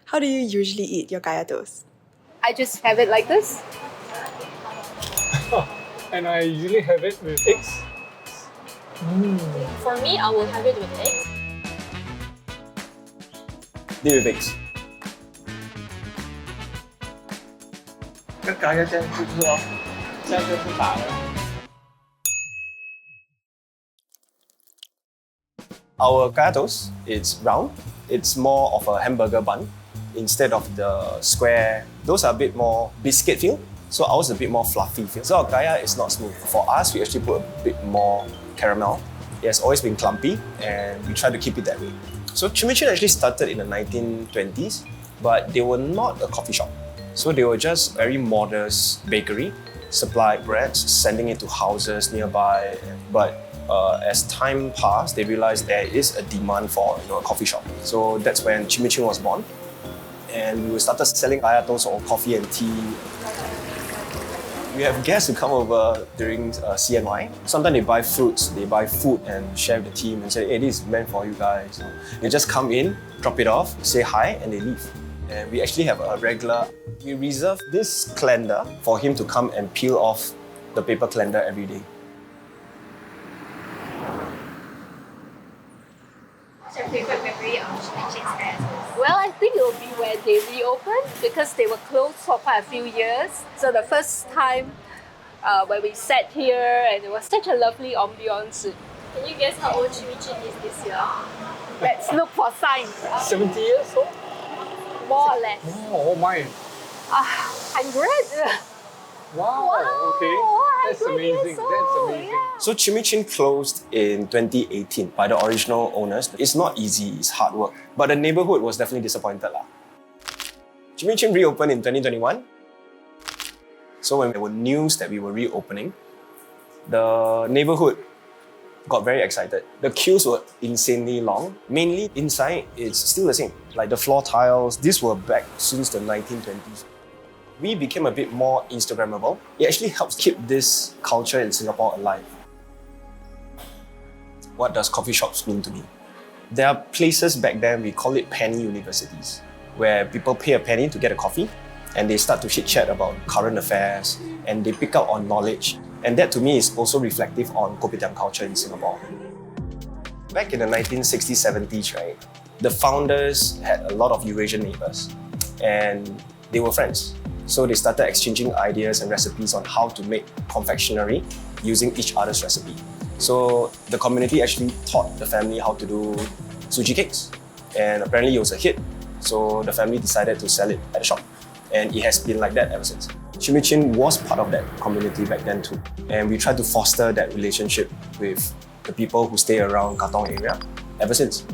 How do you usually eat your kaya toast? I just have it like this. And I usually have it with eggs. For me, I will have it with eggs. Deal with eggs. 跟咖椰这样吃吃哦，这样就是打的。Our kaya toast, it's round. It's more of a hamburger bun instead of the square. Those are a bit more biscuit feel. So ours is a bit more fluffy feel. So our kaya is not smooth. For us, we actually put a bit more caramel. It has always been clumpy and we try to keep it that way. So Mee Chin actually started in the 1920s, but they were not a coffee shop. So they were just very modest bakery, supplied breads, sending it to houses nearby. But as time passed, they realized there is a demand for a coffee shop. So that's when Mee Chin was born. And we started selling kaya toast or coffee and tea. We have guests who come over during CNY. Sometimes they buy fruits, they buy food and share with the team and say, hey, this is meant for you guys. They just come in, drop it off, say hi, and they leave. And we actually have a regular, we reserve this calendar for him to come and peel off the paper calendar every day. What's your favorite memory of Mee Chin's kaya toast? Well, I think it will be when they reopened because they were closed for quite a few years. So the first time when we sat here and it was such a lovely ambiance. Can you guess how old Mee Chin is this year? Let's look for signs. 70 years old? More or less. Oh my! 100. Wow! Okay, that's 100 amazing. years That's old, amazing. yeah. So Mee Chin closed in 2018 by the original owners. It's not easy, it's hard work. But the neighborhood was definitely disappointed. Mee Chin reopened in 2021. So when there were news that we were reopening, the neighborhood got very excited. The queues were insanely long. Mainly inside, it's still the same. Like the floor tiles, these were back since the 1920s. We became a bit more Instagrammable. It actually helps keep this culture in Singapore alive. What does coffee shops mean to me? There are places back then, we call it penny universities, where people pay a penny to get a coffee and they start to chit-chat about current affairs and they pick up on knowledge. And that to me is also reflective on Kopitiam culture in Singapore. Back in the 1960s, 70s, right, the founders had a lot of Eurasian neighbors and they were friends. So they started exchanging ideas and recipes on how to make confectionery using each other's recipe. So the community actually taught the family how to do suji cakes. And apparently it was a hit. So the family decided to sell it at the shop. And it has been like that ever since. Mee Chin was part of that community back then too. And we tried to foster that relationship with the people who stay around Katong area ever since.